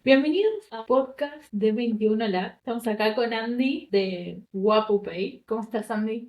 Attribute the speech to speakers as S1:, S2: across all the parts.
S1: Bienvenidos a podcast de 21 Lab. Estamos acá con Andy de WapuPay. ¿Cómo estás, Andy?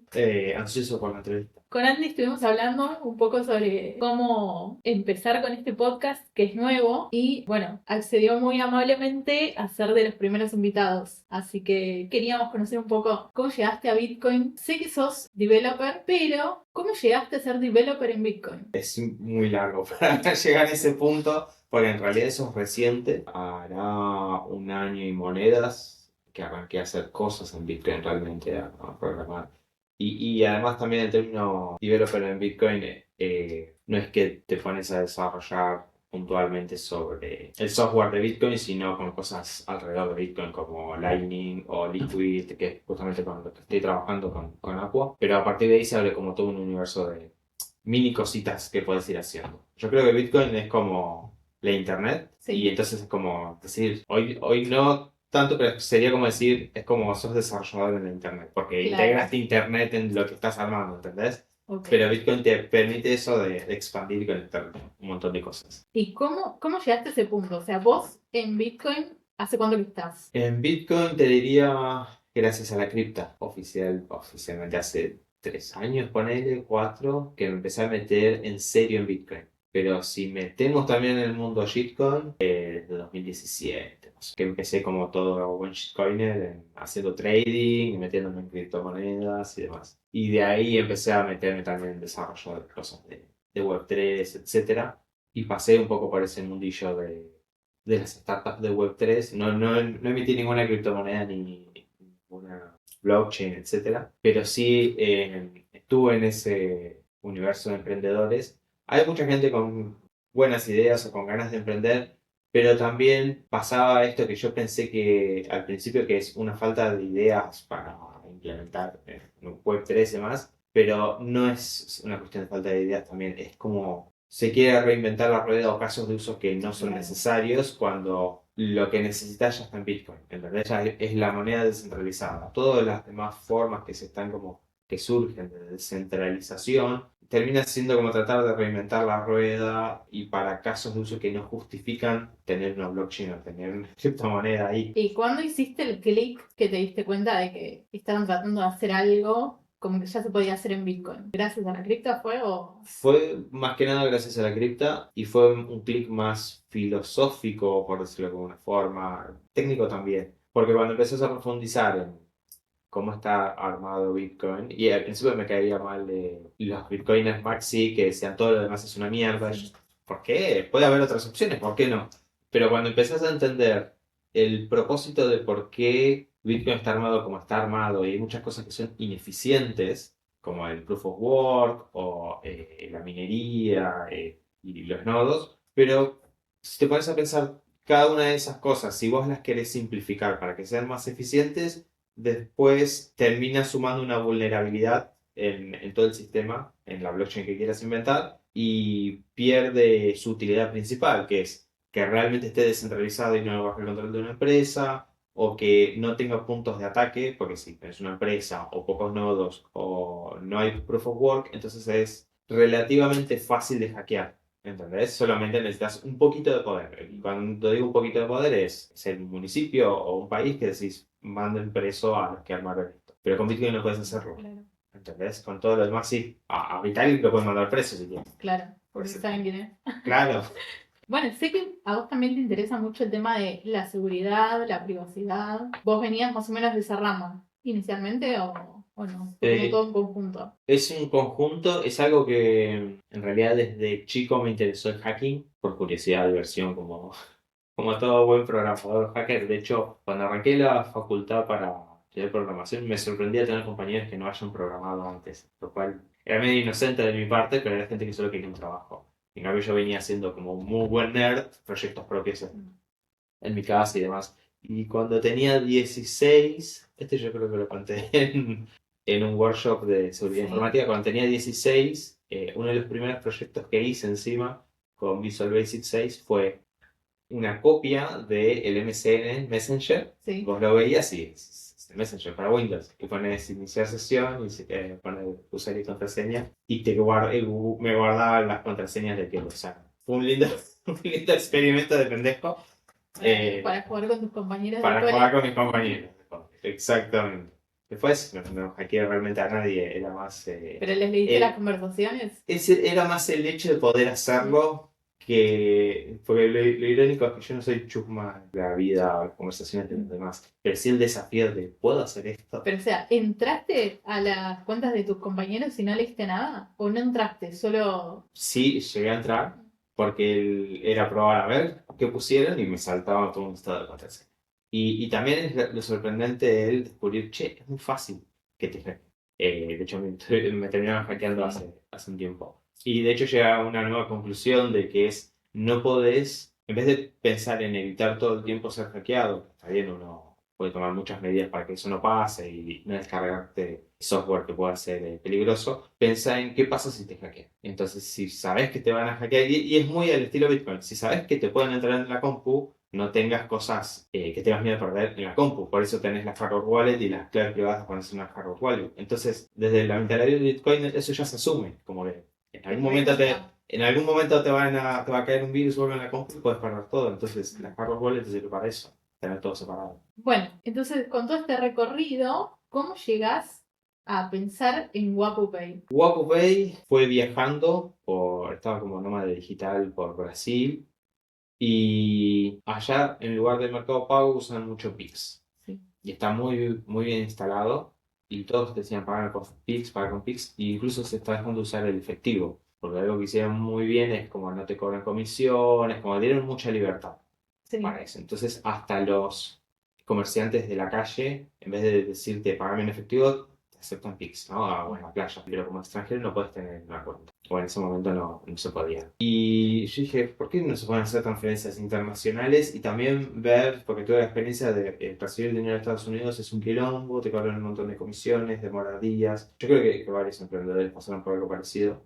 S2: Ansioso por la entrevista.
S1: Con Andy estuvimos hablando un poco sobre cómo empezar con este podcast que es nuevo y bueno, accedió muy amablemente a ser de los primeros invitados. Así que queríamos conocer un poco cómo llegaste a Bitcoin. Sé que sos developer, pero ¿cómo llegaste a ser developer en Bitcoin?
S2: Es muy largo para llegar a ese punto, porque en realidad eso es reciente. Hará un año y monedas que arranqué a hacer cosas en Bitcoin realmente, a programar. Y además también el término developer en Bitcoin no es que te pones a desarrollar puntualmente sobre el software de Bitcoin, sino con cosas alrededor de Bitcoin como Lightning o Liquid, que es justamente con lo que estoy trabajando con Aqua. Pero a partir de ahí se abre como todo un universo de mini cositas que puedes ir haciendo. Yo creo que Bitcoin es como la internet y
S1: Sí,
S2: entonces es como decir, hoy no tanto, pero sería como decir, es como sos desarrollador en la internet, porque
S1: claro.
S2: integraste internet en lo que estás armando, ¿entendés?
S1: Ok.
S2: Pero Bitcoin te permite eso de expandir y conectar un montón de cosas.
S1: ¿Y cómo llegaste a ese punto? O sea, vos en Bitcoin, ¿hace cuánto que estás?
S2: En Bitcoin te diría, gracias a la cripta oficialmente hace 3 años, ponele, 4, que me empecé a meter en serio en Bitcoin. Pero si metemos también en el mundo shitcoin, desde 2017, más o menos, que empecé como todo buen shitcoiner, haciendo trading, metiéndome en criptomonedas y demás. Y de ahí empecé a meterme también en desarrollo de cosas de Web3, etcétera. Y pasé un poco por ese mundillo de las startups de Web3. No emití ninguna criptomoneda ni ninguna blockchain, etcétera. Pero sí estuve en ese universo de emprendedores. Hay mucha gente con buenas ideas o con ganas de emprender, pero también pasaba esto que yo pensé que al principio que es una falta de ideas para implementar en Web3 y demás, pero no es una cuestión de falta de ideas también, es como se quiere reinventar la rueda o casos de uso que no son
S1: Claro.
S2: necesarios cuando lo que necesitas ya está en Bitcoin. ¿Entendés? Ya es la moneda descentralizada. Todas las demás formas que se están como que surgen de descentralización termina siendo como tratar de reinventar la rueda y para casos de uso que no justifican tener una blockchain o tener una criptomoneda ahí.
S1: ¿Y cuándo hiciste el clic que te diste cuenta de que estaban tratando de hacer algo como que ya se podía hacer en Bitcoin? ¿Gracias a la cripta fue o...?
S2: Fue más que nada gracias a la cripta y fue un clic más filosófico, por decirlo de alguna forma, técnico también, porque cuando empezás a profundizar en cómo está armado Bitcoin, y al principio me caía mal de los Bitcoiners maxi que decían todo lo demás es una mierda.
S1: Sí,
S2: ¿Por qué? Puede haber otras opciones, ¿por qué no? Pero cuando empezás a entender el propósito de por qué Bitcoin está armado como está armado y hay muchas cosas que son ineficientes, como el proof of work o la minería y los nodos, pero si te pones a pensar cada una de esas cosas, si vos las querés simplificar para que sean más eficientes, después termina sumando una vulnerabilidad en todo el sistema, en la blockchain que quieras inventar, y pierde su utilidad principal, que es que realmente esté descentralizado y no bajo el control de una empresa, o que no tenga puntos de ataque, porque si es una empresa o pocos nodos o no hay proof of work, entonces es relativamente fácil de hackear. ¿Entendés? Solamente necesitas un poquito de poder. Y cuando digo un poquito de poder es el municipio o un país que decís, manden preso a los que armaron esto. Pero con Bitcoin no puedes hacerlo.
S1: claro,
S2: ¿Entendés? Con todo lo demás sí. A Vitalik lo pueden mandar preso si quieren.
S1: claro,
S2: Por
S1: porque
S2: ese
S1: saben
S2: tema.
S1: quién es.
S2: Claro,
S1: Bueno, sé que a vos también te interesa mucho el tema de la seguridad, la privacidad. ¿Vos venías más o menos de esa rama inicialmente o no? Fue como todo
S2: eh,
S1: un conjunto.
S2: es un conjunto, es algo que en realidad desde chico me interesó el hacking, por curiosidad, diversión, como todo buen programador hacker. De hecho, cuando arranqué la facultad para estudiar programación, me sorprendía tener compañeros que no hayan programado antes, lo cual era medio inocente de mi parte, pero era gente que solo quería un trabajo. En cambio, yo venía haciendo como un muy buen nerd, proyectos propios en mi casa y demás. Y cuando tenía 16, yo creo que lo conté en un workshop de seguridad
S1: Sí.
S2: informática, cuando tenía 16, uno de los primeros proyectos que hice encima con Visual Basic 6 fue una copia del MSN Messenger.
S1: Sí.
S2: Vos lo veías y es el Messenger para Windows. Y pones iniciar sesión y pones usuario y contraseña y me guardaba las contraseñas de que lo usaban. Fue un lindo, un lindo experimento de pendejo,
S1: Para jugar con tus compañeros
S2: para
S1: de
S2: jugar
S1: cole.
S2: con mis compañeros. Exactamente. Después no hackeé realmente a nadie, era más...
S1: ¿Pero les leíste las conversaciones?
S2: Era más el hecho de poder hacerlo que... Porque lo irónico es que yo no soy chusma de la vida o las conversaciones de los demás, pero sí el desafío de ¿puedo hacer esto?
S1: Pero o sea, ¿entraste a las cuentas de tus compañeros y no leíste nada? ¿O no entraste? Solo...
S2: Sí, llegué a entrar porque era probar a ver qué pusieron y me saltaba todo un estado de contraseña. Y también es lo sorprendente de él descubrir, che, es muy fácil que te hackeen. De hecho, me terminaron hackeando hace un tiempo. Y de hecho llega a una nueva conclusión de que es, no podés, en vez de pensar en evitar todo el tiempo ser hackeado, está bien, uno puede tomar muchas medidas para que eso no pase y no descargarte software que pueda ser peligroso, pensá en qué pasa si te hackean. Entonces, si sabes que te van a hackear, y es muy al estilo Bitcoin, si sabes que te pueden entrar en la compu, no tengas cosas que tengas miedo de perder en la compu. Por eso tenés la hardware wallet y las claves privadas cuando es una hardware wallet. Entonces, desde la mentalidad de Bitcoin, eso ya se asume, como que en algún momento te va a caer un virus o algo en la compu y puedes perder todo. Entonces, la hardware wallet te sirve para eso, tener todo separado.
S1: Bueno, entonces con todo este recorrido, ¿cómo llegás a pensar en WapoPay?
S2: WapoPay fue viajando, estaba como nómada digital por Brasil y allá en lugar del Mercado Pago usan mucho Pix
S1: Sí.
S2: y está muy bien instalado y todos decían pagar con Pix e incluso se está dejando usar el efectivo porque algo que hicieron muy bien es como no te cobran comisiones, como dieron mucha libertad
S1: Sí.
S2: para eso. Entonces hasta los comerciantes de la calle, en vez de decirte pagame en efectivo, te aceptan Pix, ¿no? A la playa. Pero como extranjero no puedes tener una cuenta. O en ese momento no se podía. Y yo dije, ¿por qué no se pueden hacer transferencias internacionales? Y también ver, porque tuve la experiencia de recibir dinero de Estados Unidos es un quilombo, te cobran un montón de comisiones, demora días. Yo creo que varios emprendedores pasaron por algo parecido.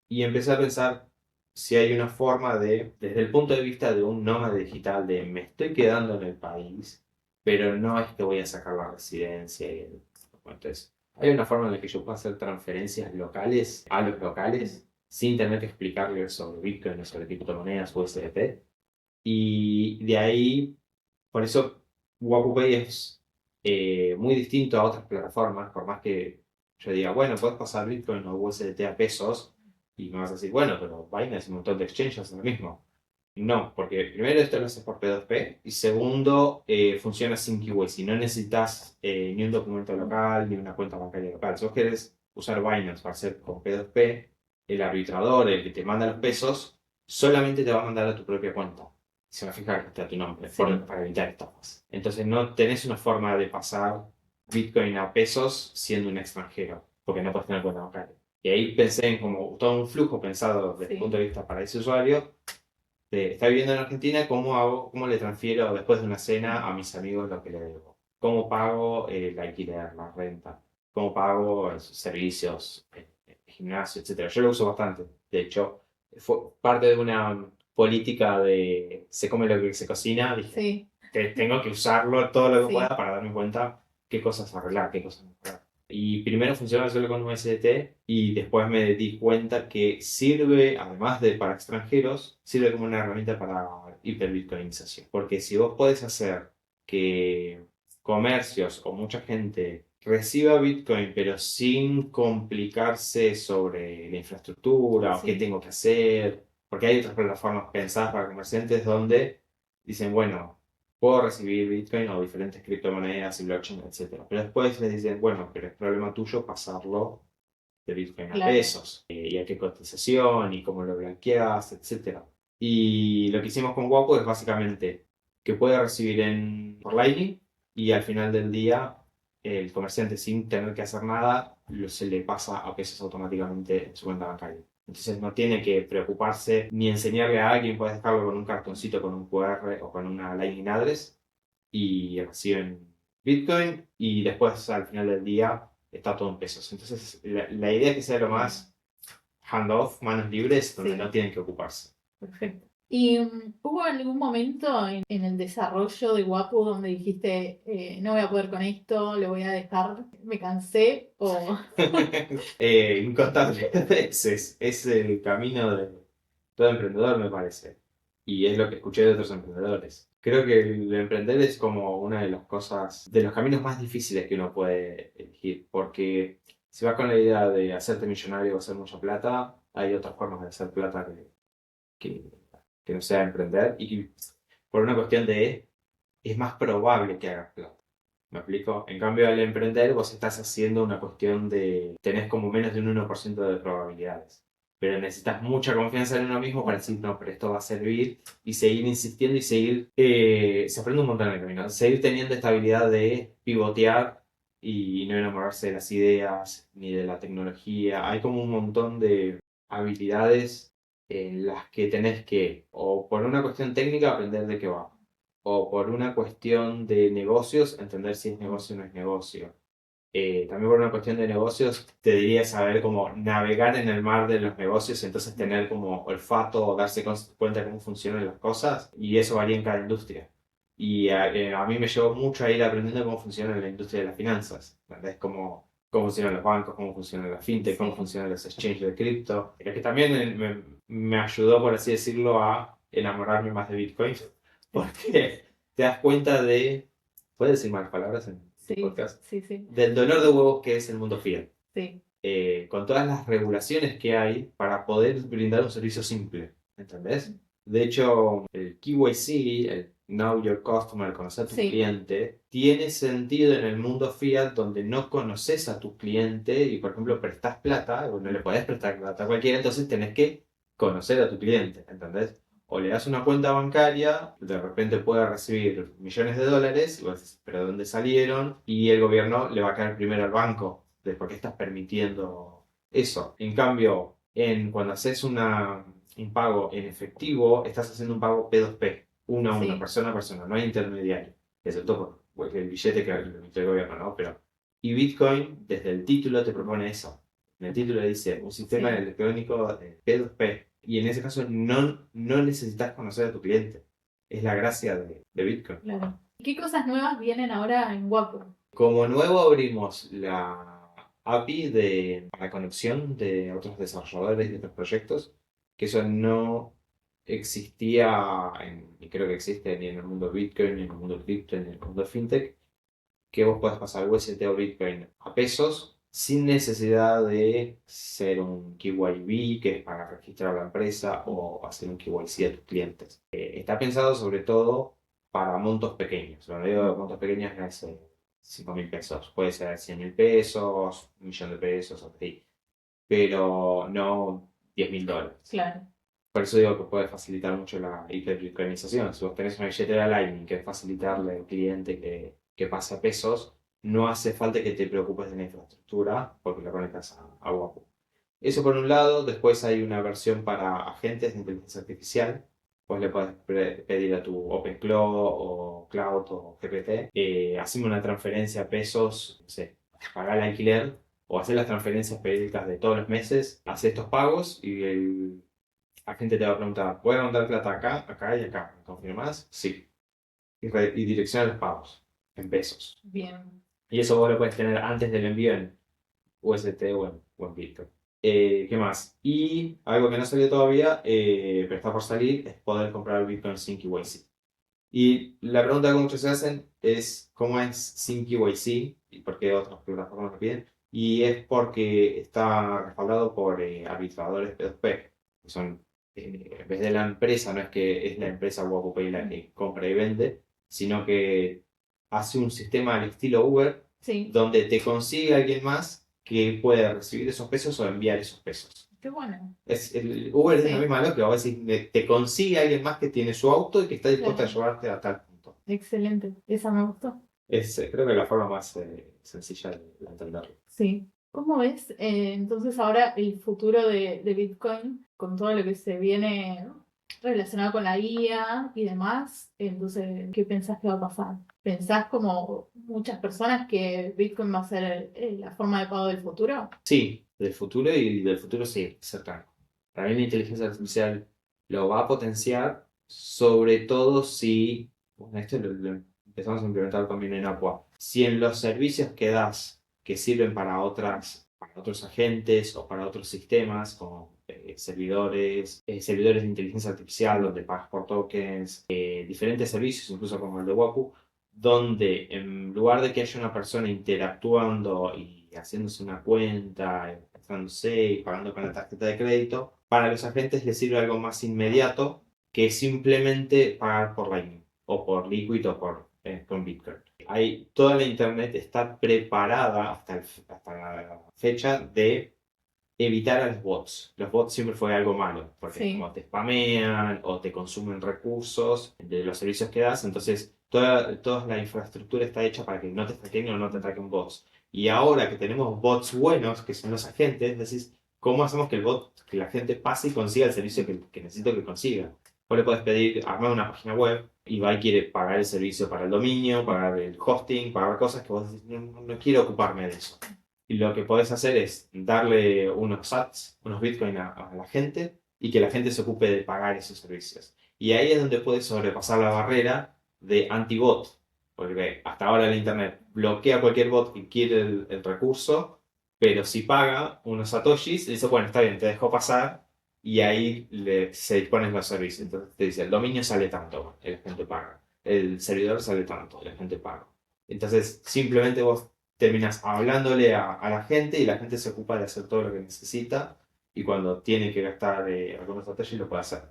S2: Y empecé a pensar si hay una forma de, desde el punto de vista de un nómada digital, de me estoy quedando en el país, pero no es que voy a sacar la residencia. Entonces, hay una forma en la que yo puedo hacer transferencias locales a los locales sin tener que explicarles sobre Bitcoin o sobre criptomonedas o USDT. Y de ahí, por eso, WakuPay es muy distinto a otras plataformas, por más que yo diga, bueno, puedes pasar Bitcoin o USDT a pesos, y me vas a decir, bueno, pero Binance y un montón de exchanges es lo mismo. No, porque primero esto lo haces por P2P y segundo funciona sin KYC. No necesitas ni un documento local ni una cuenta bancaria local. Si vos querés usar Binance para hacer con P2P, el arbitrador, el que te manda los pesos, solamente te va a mandar a tu propia cuenta. Se va a fijar que está tu nombre
S1: Sí.
S2: para evitar estafas. Entonces no tenés una forma de pasar Bitcoin a pesos siendo un extranjero, porque no puedes tener cuenta bancaria. Y ahí pensé en como todo un flujo pensado desde el punto de vista para ese usuario de estar viviendo en Argentina, cómo le transfiero después de una cena a mis amigos lo que le debo. ¿Cómo pago el alquiler, la renta? ¿Cómo pago los servicios, gimnasio, etcétera? Yo lo uso bastante. De hecho, fue parte de una política de se come lo que se cocina. Dije,
S1: Sí.
S2: tengo que usarlo todo lo que
S1: Sí.
S2: pueda para darme cuenta qué cosas arreglar, qué cosas mejorar. Y primero funcionaba solo con USDT y después me di cuenta que sirve, además de para extranjeros, sirve como una herramienta para hiperbitcoinización. Porque si vos podés hacer que comercios o mucha gente reciba Bitcoin pero sin complicarse sobre la infraestructura o qué tengo que hacer, porque hay otras plataformas pensadas para comerciantes donde dicen, bueno, puedo recibir Bitcoin o diferentes criptomonedas y blockchain, etcétera. Pero después les dicen, bueno, pero es problema tuyo pasarlo de Bitcoin a pesos. Y a qué cotización y cómo lo blanqueas, etcétera. Y lo que hicimos con Wapo es básicamente que puede recibir por Lightning y al final del día el comerciante sin tener que hacer nada se le pasa a pesos automáticamente en su cuenta bancaria. Entonces no tiene que preocuparse ni enseñarle a alguien, puedes dejarlo con un cartoncito con un QR o con una Lightning Address y reciben Bitcoin y después al final del día está todo en pesos. Entonces la idea es que sea lo más handoff, manos libres, donde no tienen que ocuparse.
S1: Perfecto. ¿Y hubo algún momento en el desarrollo de Wapo donde dijiste, no voy a poder con esto, lo voy a dejar, me cansé? O...
S2: Incontables veces. Es el camino de todo emprendedor, me parece. Y es lo que escuché de otros emprendedores. Creo que el emprender es como una de las cosas, de los caminos más difíciles que uno puede elegir, porque si vas con la idea de hacerte millonario o hacer mucha plata, hay otras formas de hacer plata que, que no sea emprender y por una cuestión de es más probable que hagas plata. ¿Me explico? En cambio, al emprender vos estás haciendo una cuestión de, tenés como menos de un 1% de probabilidades. Pero necesitas mucha confianza en uno mismo para decir, no, pero esto va a servir y seguir insistiendo y seguir, se aprende un montón en el camino, seguir teniendo esta habilidad de pivotear y no enamorarse de las ideas ni de la tecnología. Hay como un montón de habilidades en las que tenés que, o por una cuestión técnica, aprender de qué va o por una cuestión de negocios, entender si es negocio o no es negocio. También por una cuestión de negocios, te diría saber cómo navegar en el mar de los negocios, entonces tener como olfato o darse cuenta de cómo funcionan las cosas, y eso varía en cada industria. Y a mí me llevó mucho a ir aprendiendo cómo funciona la industria de las finanzas, ¿entendés? Cómo funcionan los bancos, cómo funciona la fintech, cómo
S1: Sí,
S2: funcionan los exchanges de cripto. Es que también me ayudó, por así decirlo, a enamorarme más de Bitcoin, porque te das cuenta de, ¿puedes decir malas palabras en el
S1: sí,
S2: podcast?
S1: sí, sí,
S2: Del dolor de huevos que es el mundo fiat.
S1: sí,
S2: Con todas las regulaciones que hay para poder brindar un servicio simple, ¿entendés? De hecho, el KYC, el Know Your Customer, conocer a tu
S1: sí,
S2: cliente, tiene sentido en el mundo fiat donde no conoces a tu cliente y, por ejemplo, prestas plata, o no le podés prestar plata a cualquiera, entonces tenés que conocer a tu cliente, ¿entendés? O le das una cuenta bancaria, de repente puede recibir millones de dólares, y vos decís, ¿pero de dónde salieron? Y el gobierno le va a caer primero al banco, de por qué estás permitiendo eso. En cambio, cuando haces un pago en efectivo, estás haciendo un pago P2P, uno a uno,
S1: sí,
S2: persona a persona, no hay intermediario, excepto por el billete que lo emite el gobierno, ¿no? Y Bitcoin, desde el título, te propone eso. En el título dice un sistema
S1: sí,
S2: electrónico de P2P. Y en ese caso no necesitas conocer a tu cliente. Es la gracia de Bitcoin.
S1: claro. ¿Qué cosas nuevas vienen ahora en Wapo?
S2: Como nuevo abrimos la API para conexión de otros desarrolladores y otros proyectos, que eso no existía, y creo que existe ni en el mundo Bitcoin, ni en el mundo cripto, ni en el mundo fintech, que vos puedas pasar UST o Bitcoin a pesos sin necesidad de ser un KYB, que es para registrar la empresa, o hacer un KYC a tus clientes. Está pensado sobre todo para montos pequeños. Cuando digo montos pequeños es 5.000 pesos, puede ser 100.000 pesos, 1.000.000 de pesos, así, pero no 10.000 dólares.
S1: Claro,
S2: Por eso digo que puede facilitar mucho la hiperbitcoinización. Si vos tenés una billetera Lightning que es facilitarle al cliente que pase a pesos, no hace falta que te preocupes de la infraestructura porque la conectas a Wapu. Eso por un lado. Después hay una versión para agentes de inteligencia artificial. Vos le podés pedir a tu OpenClaw o Cloud o GPT, haceme una transferencia a pesos, no sé, pagar el alquiler o hacer las transferencias periódicas de todos los meses, hacer estos pagos y la gente te va a preguntar, ¿puedo mandar plata acá, acá y acá? ¿Me confirmás? Sí. Y dirección a los pagos, en pesos.
S1: bien,
S2: Y eso vos lo puedes tener antes del envío en UST o en Bitcoin. ¿Qué más? Y algo que no salió todavía, pero está por salir, es poder comprar Bitcoin sin KYC. Y la pregunta que muchos se hacen es, ¿cómo es sin KYC? ¿Y por qué otras plataformas lo piden? Y es porque está respaldado por arbitradores P2P, que son, en vez de la empresa, no es que es la empresa WapoPay la que compra y vende, sino que hace un sistema al estilo Uber,
S1: sí,
S2: donde te consigue alguien más que pueda recibir esos pesos o enviar esos pesos.
S1: qué bueno,
S2: El Uber es la
S1: sí,
S2: misma lógica, vos decís, te consigue alguien más que tiene su auto y que está dispuesto a
S1: claro,
S2: llevarte a tal punto.
S1: excelente, esa me gustó.
S2: Creo que es la forma más sencilla de entenderlo.
S1: Sí. ¿Cómo ves entonces ahora el futuro de Bitcoin con todo lo que se viene relacionado con la IA y demás? Entonces, ¿qué pensás que va a pasar? ¿Pensás como muchas personas que Bitcoin va a ser la forma de pago del futuro?
S2: Sí, del futuro y del futuro sí, cercano. También la inteligencia artificial lo va a potenciar, sobre todo si, bueno, esto lo empezamos a implementar también en Aqua, si en los servicios que das que sirven para otros agentes o para otros sistemas, como servidores de inteligencia artificial donde pagas por tokens, diferentes servicios, incluso como el de Wapu, donde en lugar de que haya una persona interactuando y haciéndose una cuenta, registrándose y pagando con la tarjeta de crédito, para los agentes les sirve algo más inmediato que simplemente pagar por Lightning o por Liquid o con Bitcoin. Toda la internet está preparada hasta la fecha de evitar a los bots. Los bots siempre fue algo malo, porque
S1: Sí.
S2: como te spamean o te consumen recursos de los servicios que das, entonces toda la infraestructura está hecha para que no te hackeen o no te ataquen bots. Y ahora que tenemos bots buenos, que son los agentes, decís, ¿cómo hacemos que la gente pase y consiga el servicio que necesito que consiga? Vos le podés pedir, armar una página web, y va y quiere pagar el servicio para el dominio, pagar el hosting, pagar cosas que vos decís, no quiero ocuparme de eso. Y lo que podés hacer es darle unos sats, unos bitcoins a la gente y que la gente se ocupe de pagar esos servicios. Y ahí es donde puedes sobrepasar la barrera de anti-bot. Porque hasta ahora el Internet bloquea cualquier bot que quiere el recurso, pero si paga unos satoshis, dice, bueno, está bien, te dejo pasar y ahí se disponen los servicios. Entonces te dice, el dominio sale tanto, la gente paga. El servidor sale tanto, la gente paga. Entonces simplemente vos terminas hablándole a la gente y la gente se ocupa de hacer todo lo que necesita y cuando tiene que gastar algunos satoshis lo puede hacer.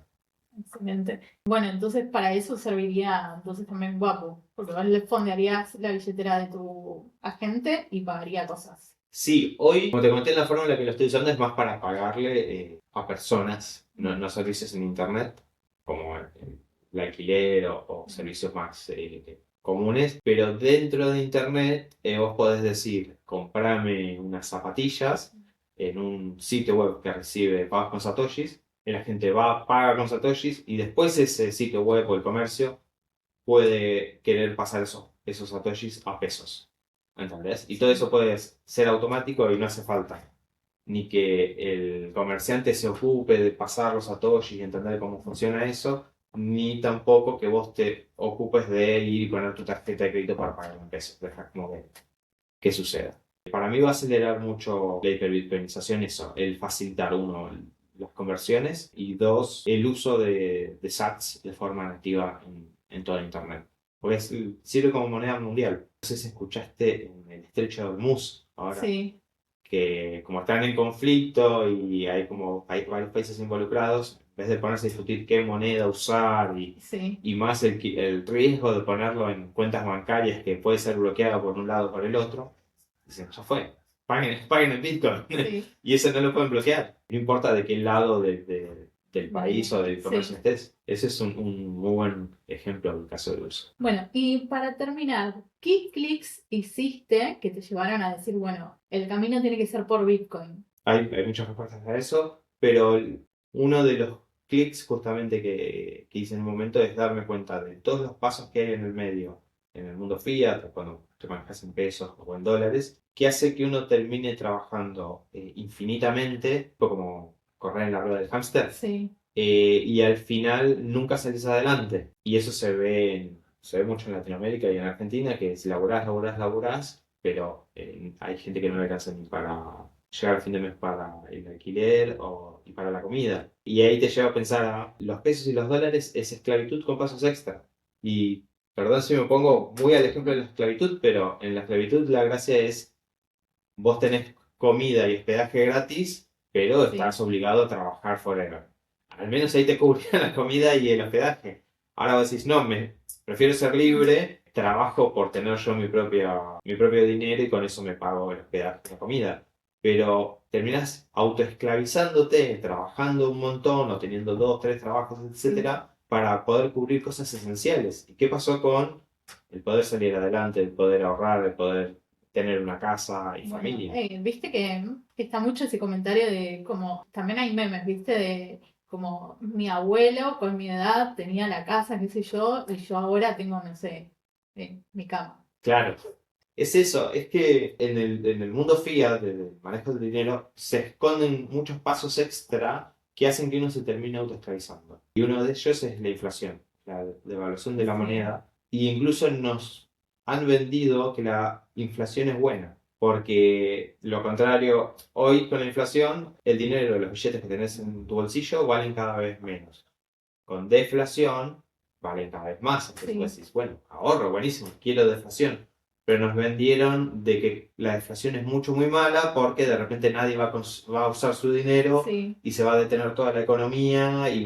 S1: Excelente. Bueno, entonces para eso serviría entonces también Wapu, porque vos le fondearías la billetera de tu agente y pagaría cosas.
S2: Sí, hoy, como te conté, la forma en la que lo estoy usando es más para pagarle a personas, no servicios en internet, como el alquiler o servicios más comunes, pero dentro de internet vos podés decir, comprame unas zapatillas en un sitio web que recibe pagos con satoshis, y la gente va, paga con satoshis y después ese sitio web o el comercio puede querer pasar esos satoshis a pesos. ¿Entendés? Y todo eso puede ser automático y no hace falta ni que el comerciante se ocupe de pasar los satoshis y entender cómo funciona eso, ni tampoco que vos te ocupes de ir y poner tu tarjeta de crédito para pagar en pesos. Deja como que suceda. Para mí va a acelerar mucho la hiperbitcoinización eso, el facilitar, uno, las conversiones y dos, el uso de sats de forma nativa en toda Internet. Porque sirve como moneda mundial. No sé si escuchaste en el estrecho de Hormuz ahora,
S1: Sí,
S2: que como están en conflicto y hay varios países involucrados, en vez de ponerse a discutir qué moneda usar
S1: sí,
S2: y más el riesgo de ponerlo en cuentas bancarias que puede ser bloqueado por un lado o por el otro, dicen, ya fue, paguen en Bitcoin.
S1: sí.
S2: Y eso no lo pueden bloquear. No importa de qué lado del país o del comercio
S1: Sí.
S2: estés. Ese es un muy buen ejemplo del caso de uso.
S1: Bueno, y para terminar, ¿qué clics hiciste que te llevaron a decir, bueno, el camino tiene que ser por Bitcoin?
S2: Hay muchas respuestas a eso, pero uno de los clics justamente que hice en un momento es darme cuenta de todos los pasos que hay en el medio, en el mundo fiat, cuando te manejas en pesos o en dólares, que hace que uno termine trabajando infinitamente, fue como correr en la rueda del hámster,
S1: Sí,
S2: y al final nunca salís adelante. Y eso se ve mucho en Latinoamérica y en Argentina, que si laburás, pero hay gente que no le alcanza ni para llegar al fin de mes para el alquiler y para la comida. Y ahí te lleva a pensar los pesos y los dólares es esclavitud con pasos extra. Y perdón si me pongo muy al ejemplo de la esclavitud, pero en la esclavitud la gracia es vos tenés comida y hospedaje gratis, pero
S1: sí,
S2: estás obligado a trabajar forever. Al menos ahí te cubría la comida y el hospedaje. Ahora vos decís, no, prefiero ser libre, trabajo por tener yo mi propio dinero y con eso me pago el hospedaje y la comida. Pero terminas autoesclavizándote, trabajando un montón o teniendo dos, tres trabajos,
S1: sí.
S2: etcétera, para poder cubrir cosas esenciales. ¿Y qué pasó con el poder salir adelante, el poder ahorrar, el poder tener una casa y
S1: Bueno,
S2: familia?
S1: viste que está mucho ese comentario de como, también hay memes, viste, de como mi abuelo con mi edad tenía la casa, qué sé yo, y yo ahora tengo, no sé, mi cama.
S2: Claro, es eso, es que en el mundo fiat, del manejo del dinero, se esconden muchos pasos extra que hacen que uno se termine autoesclavizando. Y uno de ellos es la inflación, la devaluación de la
S1: Sí,
S2: moneda. Y incluso nos han vendido que la inflación es buena. Porque lo contrario, hoy con la inflación, el dinero, los billetes que tenés en tu bolsillo valen cada vez menos. Con deflación, valen cada vez más. Entonces vos decís, bueno, ahorro, buenísimo, quiero deflación. Pero nos vendieron de que la deflación es mucho, muy mala porque de repente nadie va a usar su dinero y se va a detener toda la economía y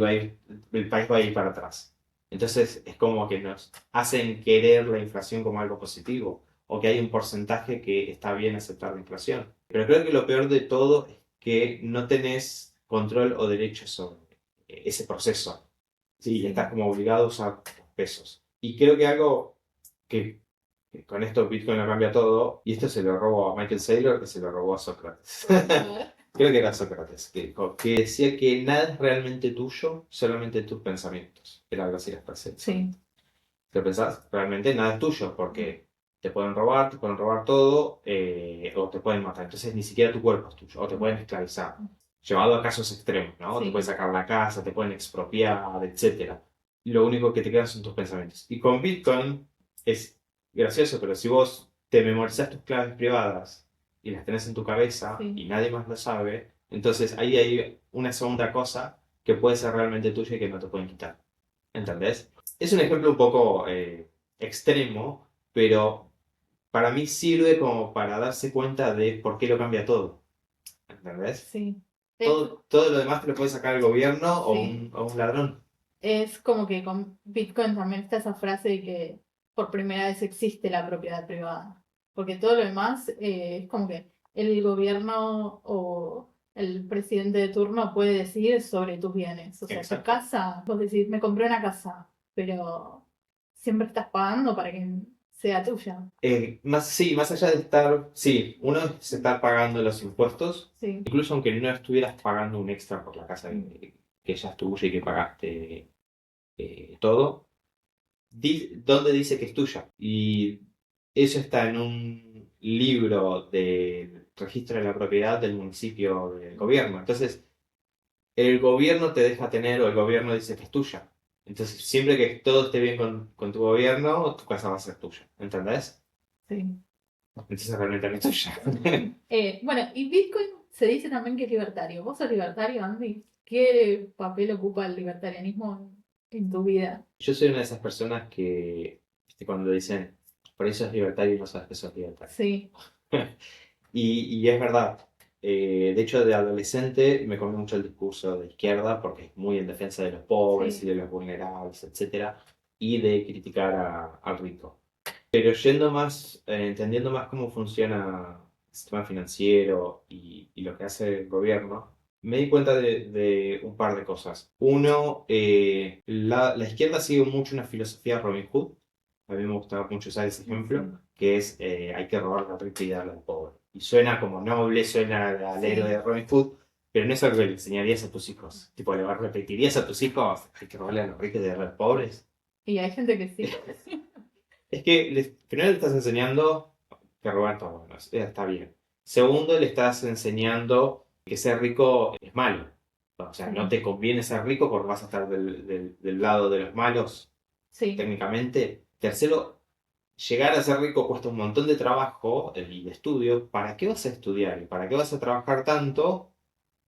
S2: el país va a ir para atrás. Entonces es como que nos hacen querer la inflación como algo positivo o que hay un porcentaje que está bien aceptar la inflación. Pero creo que lo peor de todo es que no tenés control o derecho sobre ese proceso. Sí, estás como obligado a usar pesos. Y creo que algo que con esto Bitcoin lo cambia todo, y esto se lo robó a Michael Saylor, que se lo robó a Sócrates. Creo que era Sócrates, que decía que nada es realmente tuyo, solamente tus pensamientos. Era algo así la frase.
S1: Sí.
S2: ¿Te lo pensás? Realmente nada es tuyo, porque te pueden robar todo, o te pueden matar. Entonces ni siquiera tu cuerpo es tuyo, o te pueden esclavizar. Llevado a casos extremos, ¿no?
S1: Sí.
S2: Te pueden sacar la casa, te pueden expropiar, etc. Lo único que te quedan son tus pensamientos. Y con Bitcoin es gracioso, pero si vos te memorizás tus claves privadas y las tenés en tu cabeza y nadie más lo sabe, entonces ahí hay una segunda cosa que puede ser realmente tuya y que no te pueden quitar. ¿Entendés? Es un ejemplo un poco extremo, pero para mí sirve como para darse cuenta de por qué lo cambia todo. ¿Entendés?
S1: Sí.
S2: Todo lo demás te lo puede sacar el gobierno
S1: Sí.
S2: o un ladrón.
S1: Es como que con Bitcoin también está esa frase de que por primera vez existe la propiedad privada. Porque todo lo demás es como que el gobierno o el presidente de turno puede decidir sobre tus bienes. O sea, tu
S2: Exacto.
S1: casa, vos decís, me compré una casa, pero siempre estás pagando para que sea tuya.
S2: Más allá de estar, sí, uno es estar pagando los impuestos,
S1: Sí.
S2: incluso aunque no estuvieras pagando un extra por la casa que ya es tuya y que pagaste todo, ¿dónde dice que es tuya? Y eso está en un libro del registro de la propiedad del municipio del gobierno. Entonces, el gobierno te deja tener o el gobierno dice que es tuya. Entonces, siempre que todo esté bien con tu gobierno, tu casa va a ser tuya. ¿Entendés?
S1: Sí.
S2: Entonces realmente no es tuya.
S1: Bueno, y Bitcoin se dice también que es libertario. ¿Vos sos libertario, Andy? ¿Qué papel ocupa el libertarianismo en tu vida?
S2: Yo soy una de esas personas que, cuando dicen, por eso es libertario y no sabes que sos libertario.
S1: Sí.
S2: Y es verdad. De hecho, de adolescente me comí mucho el discurso de izquierda porque es muy en defensa de los pobres y de los vulnerables, etcétera, y de criticar al rico. Pero yendo más, entendiendo más cómo funciona el sistema financiero y lo que hace el gobierno, me di cuenta de un par de cosas. Uno, la izquierda sigue mucho una filosofía Robin Hood. A mí me gustaba mucho usar ese ejemplo, que es hay que robar la rica y darle al pobre. Y suena como noble, suena al héroe de Robin Hood, pero no es algo que le enseñarías a tus hijos. Tipo, ¿le repetirías a tus hijos hay que robarle a los ricos y darle a los pobres?
S1: Y hay gente que sí.
S2: Es que primero le estás enseñando que robar todo bueno, está bien. Segundo, le estás enseñando que ser rico es malo. O sea, no te conviene ser rico porque vas a estar del lado de los malos, técnicamente. Tercero, llegar a ser rico cuesta un montón de trabajo y de estudio. ¿Para qué vas a estudiar? ¿Y para qué vas a trabajar tanto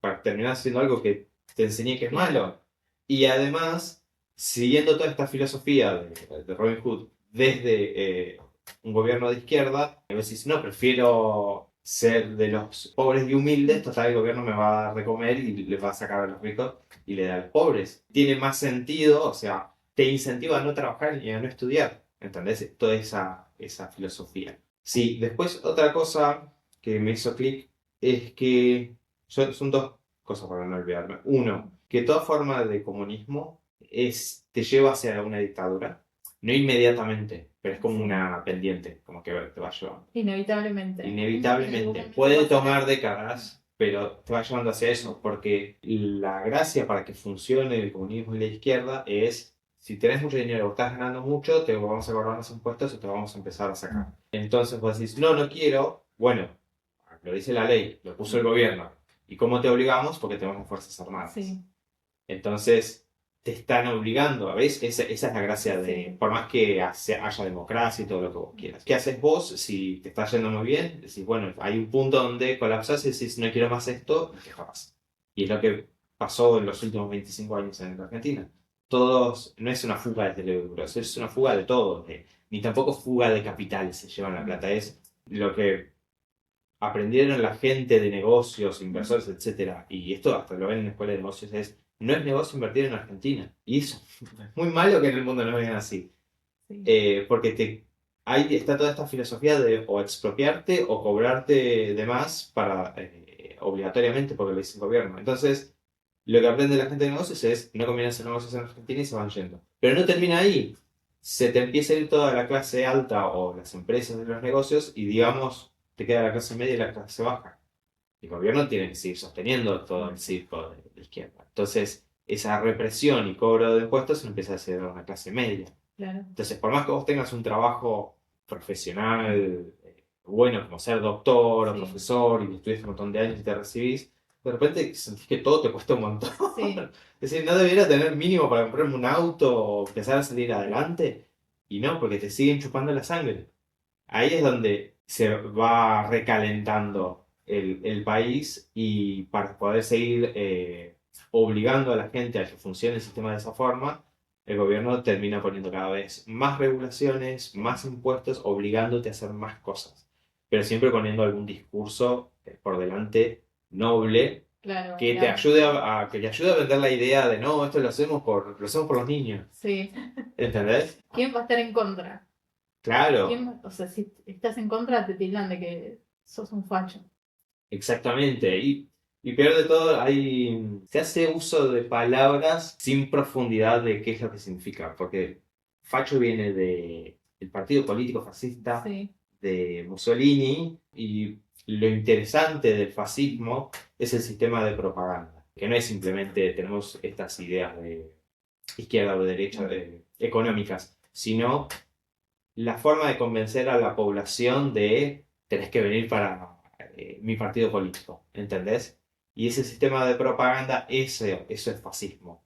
S2: para terminar haciendo algo que te enseñé que es malo? Y además, siguiendo toda esta filosofía de Robin Hood desde un gobierno de izquierda, y vos decís, no, prefiero ser de los pobres y humildes, total el gobierno me va a dar de comer y le va a sacar a los ricos y le da a los pobres. Tiene más sentido, o sea, te incentiva a no trabajar y a no estudiar, ¿entendés? Toda esa filosofía. Sí, después otra cosa que me hizo clic es que son dos cosas para no olvidarme. Uno, que toda forma de comunismo te lleva hacia una dictadura. No inmediatamente, pero es como una pendiente, como que te va llevando.
S1: Inevitablemente.
S2: Inevitablemente. Puede tomar décadas, pero te va llevando hacia eso, porque la gracia para que funcione el comunismo y la izquierda es, si tenés mucho dinero o estás ganando mucho, te vamos a cobrar los impuestos o te vamos a empezar a sacar. Entonces vos decís, no, no quiero. Bueno, lo dice la ley, lo puso el gobierno. ¿Y cómo te obligamos? Porque tenemos fuerzas armadas.
S1: Sí.
S2: Entonces, te están obligando, ¿ves? Esa es la gracia de,
S1: Sí.
S2: por más que haya democracia y todo lo que vos quieras. ¿Qué haces vos si te está yendo muy bien? Decís, bueno, hay un punto donde colapsás y decís, no quiero más esto, y deja más. Y es lo que pasó en los últimos 25 años en la Argentina. Todos, no es una fuga de euros, es una fuga de todo, ni tampoco fuga de capitales se llevan la plata, es lo que aprendieron la gente de negocios, inversores, etcétera, y esto hasta lo ven en la escuela de negocios, no es negocio invertir en Argentina. Y eso es muy malo que en el mundo no lo vean así.
S1: Sí.
S2: Porque ahí está toda esta filosofía de o expropiarte o cobrarte de más para, obligatoriamente porque lo dice el gobierno. Entonces, lo que aprende la gente de negocios es no conviene hacer negocios en Argentina y se van yendo. Pero no termina ahí. Se te empieza a ir toda la clase alta o las empresas de los negocios y digamos, te queda la clase media y la clase baja. El gobierno tiene que seguir sosteniendo todo el circo de la izquierda. Entonces, esa represión y cobro de impuestos empieza a hacer una clase media.
S1: Claro.
S2: Entonces, por más que vos tengas un trabajo profesional, bueno, como ser doctor o
S1: Sí.
S2: profesor y estudias un montón de años y te recibís, de repente sentís que todo te cuesta un montón.
S1: Sí.
S2: Es decir, no debería tener mínimo para comprarme un auto o empezar a salir adelante. Y no, porque te siguen chupando la sangre. Ahí es donde se va recalentando el país y para poder seguir obligando a la gente a que funcione el sistema de esa forma, el gobierno termina poniendo cada vez más regulaciones, más impuestos, obligándote a hacer más cosas, pero siempre poniendo algún discurso por delante noble
S1: Claro,
S2: que te ayude que te ayude a vender la idea de no, esto lo hacemos por los niños.
S1: Sí.
S2: ¿Entendés?
S1: ¿Quién va a estar en contra?
S2: Claro.
S1: O sea, si estás en contra, te tildan de que sos un facho.
S2: Exactamente. Y peor de todo, se hace uso de palabras sin profundidad de qué es lo que significa. Porque facho viene del partido político fascista
S1: Sí.
S2: de Mussolini y lo interesante del fascismo es el sistema de propaganda. Que no es simplemente tenemos estas ideas de izquierda o de derecha económicas, sino la forma de convencer a la población de tenés que venir para mi partido político, ¿entendés? Y ese sistema de propaganda, eso es fascismo.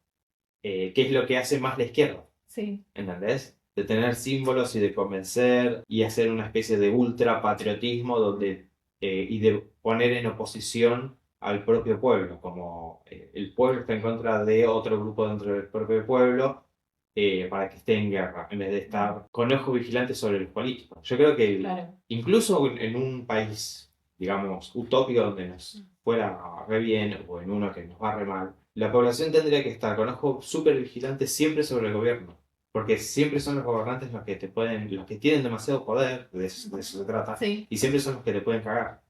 S2: ¿Qué es lo que hace más la izquierda?
S1: Sí.
S2: ¿Entendés? De tener símbolos y de convencer y hacer una especie de ultra patriotismo y de poner en oposición al propio pueblo, como el pueblo está en contra de otro grupo dentro del propio pueblo, para que esté en guerra, en vez de estar con ojos vigilantes sobre los políticos. Yo creo que
S1: Claro.
S2: incluso en un país, digamos, utópico donde nos fuera re bien o en uno que nos va re mal, la población tendría que estar con ojos súper vigilantes siempre sobre el gobierno. Porque siempre son los gobernantes los que tienen demasiado poder, de eso se trata,
S1: Sí.
S2: y siempre son los que te pueden cagar.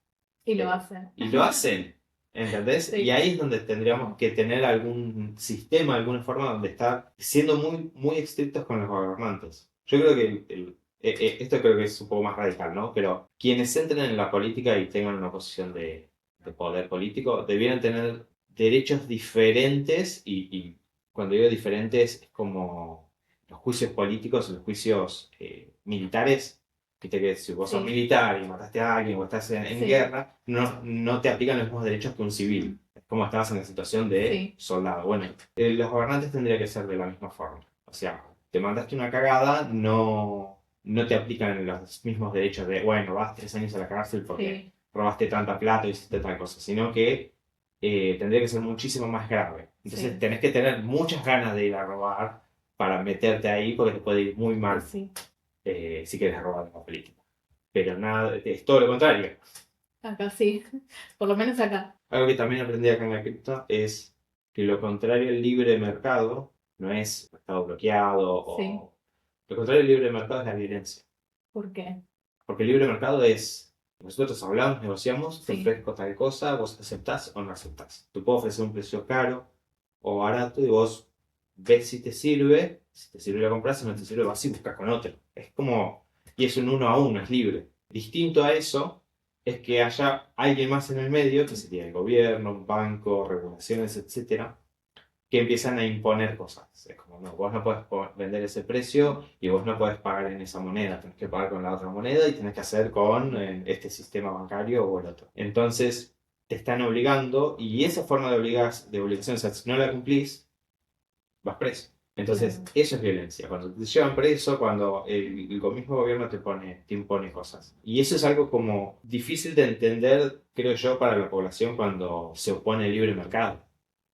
S1: Y lo hacen.
S2: Y lo hacen, ¿entendés?
S1: Sí.
S2: Y ahí es donde tendríamos que tener algún sistema, alguna forma donde estar siendo muy, muy estrictos con los gobernantes. Yo creo que esto creo que es un poco más radical, ¿no? Pero quienes entren en la política y tengan una posición de poder político, debieran tener derechos diferentes y cuando digo diferentes es como los juicios políticos, los juicios militares. Viste que si vos sos
S1: Sí.
S2: militar y mataste a alguien o estás en
S1: Sí.
S2: guerra, no te aplican los mismos derechos que un civil. Es como estabas en la situación de
S1: Sí.
S2: soldado. Bueno, los gobernantes tendrían que ser de la misma forma. O sea, te mandaste una cagada, no te aplican los mismos derechos de, bueno, vas 3 años a la cárcel porque
S1: Sí.
S2: robaste tanta plata y hiciste tal cosa, sino que tendría que ser muchísimo más grave. Entonces
S1: Sí.
S2: tenés que tener muchas ganas de ir a robar para meterte ahí porque te puede ir muy mal
S1: Sí.
S2: si quieres robar la política. Pero nada, es todo lo contrario.
S1: Acá sí. Por lo menos acá.
S2: Algo que también aprendí acá en la cripto es que lo contrario al libre mercado no es mercado bloqueado
S1: Sí.
S2: o... Lo contrario al libre mercado es la violencia.
S1: ¿Por qué?
S2: Porque el libre mercado es, nosotros hablamos, negociamos, te
S1: Sí.
S2: ofrezco tal cosa, vos aceptás o no aceptás. Te puedo ofrecer un precio caro o barato y vos ves si te sirve lo compras, si no te sirve vas y buscas con otro. Es como, y es un uno a uno, es libre. Distinto a eso es que haya alguien más en el medio, que sería el gobierno, un banco, regulaciones, etcétera, que empiezan a imponer cosas. Es como, no, vos no podés vender ese precio y vos no podés pagar en esa moneda, tenés que pagar con la otra moneda y tenés que hacer con este sistema bancario o el otro. Entonces, te están obligando y esa forma de obligación, o sea, si no la cumplís, vas preso. Entonces,
S1: Claro.
S2: eso es violencia. Cuando te llevan preso, cuando el mismo gobierno te impone cosas. Y eso es algo como difícil de entender, creo yo, para la población cuando se opone al libre mercado.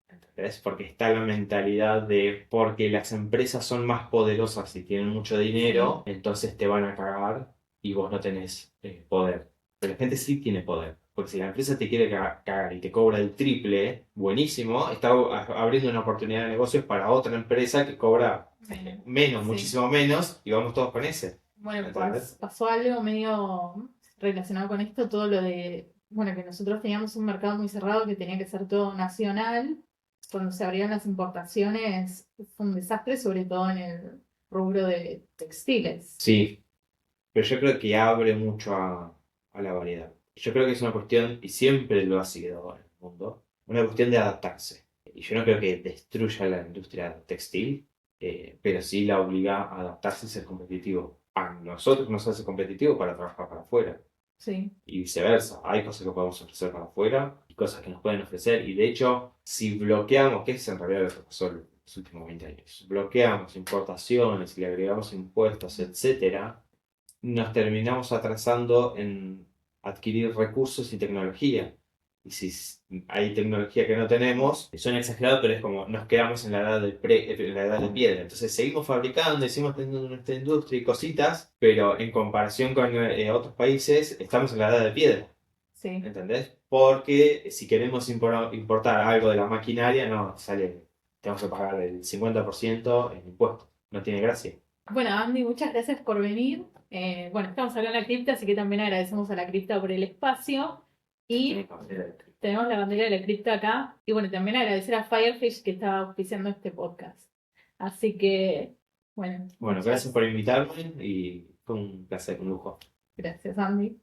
S2: ¿Entendés? Porque está la mentalidad de porque las empresas son más poderosas y tienen mucho dinero,
S1: Sí,
S2: entonces te van a cagar y vos no tenés poder. Pero la gente sí tiene poder. Porque si la empresa te quiere cagar y te cobra el triple, buenísimo, está abriendo una oportunidad de negocios para otra empresa que cobra
S1: bueno,
S2: menos,
S1: sí.
S2: muchísimo menos, y vamos todos con ese.
S1: Bueno,
S2: ¿Entendés?
S1: pasó algo medio relacionado con esto, todo lo de, bueno, que nosotros teníamos un mercado muy cerrado que tenía que ser todo nacional. Cuando se abrieron las importaciones fue un desastre, sobre todo en el rubro de textiles.
S2: Sí, pero yo creo que abre mucho a la variedad. Yo creo que es una cuestión, y siempre lo ha sido en el mundo, una cuestión de adaptarse. Y yo no creo que destruya la industria textil, pero sí la obliga a adaptarse y ser competitivo. A nosotros nos hace competitivo para trabajar para afuera.
S1: Sí,
S2: Y viceversa, hay cosas que podemos ofrecer para afuera y cosas que nos pueden ofrecer. Y de hecho, si bloqueamos, que es en realidad lo que pasó en los últimos 20 años, bloqueamos importaciones y le agregamos impuestos, etcétera, nos terminamos atrasando en adquirir recursos y tecnología. Y si hay tecnología que no tenemos, suena exagerado, pero es como nos quedamos en la edad en la edad de piedra. Entonces seguimos fabricando, seguimos teniendo nuestra industria y cositas, pero en comparación con otros países, estamos en la edad de piedra.
S1: sí.
S2: ¿Entendés? Porque si queremos importar algo de la maquinaria, no, sale, tenemos que pagar el 50% en impuestos. No tiene gracia.
S1: Bueno, Andy, muchas gracias por venir. Bueno, estamos acá en la cripta, así que también agradecemos a la cripta por el espacio. Y tenemos la bandera de la cripta acá. Y bueno, también agradecer a Firefish que estaba auspiciando este podcast. Así que, bueno,
S2: Bueno, gracias por invitarme y fue un placer, un lujo.
S1: gracias, Andy.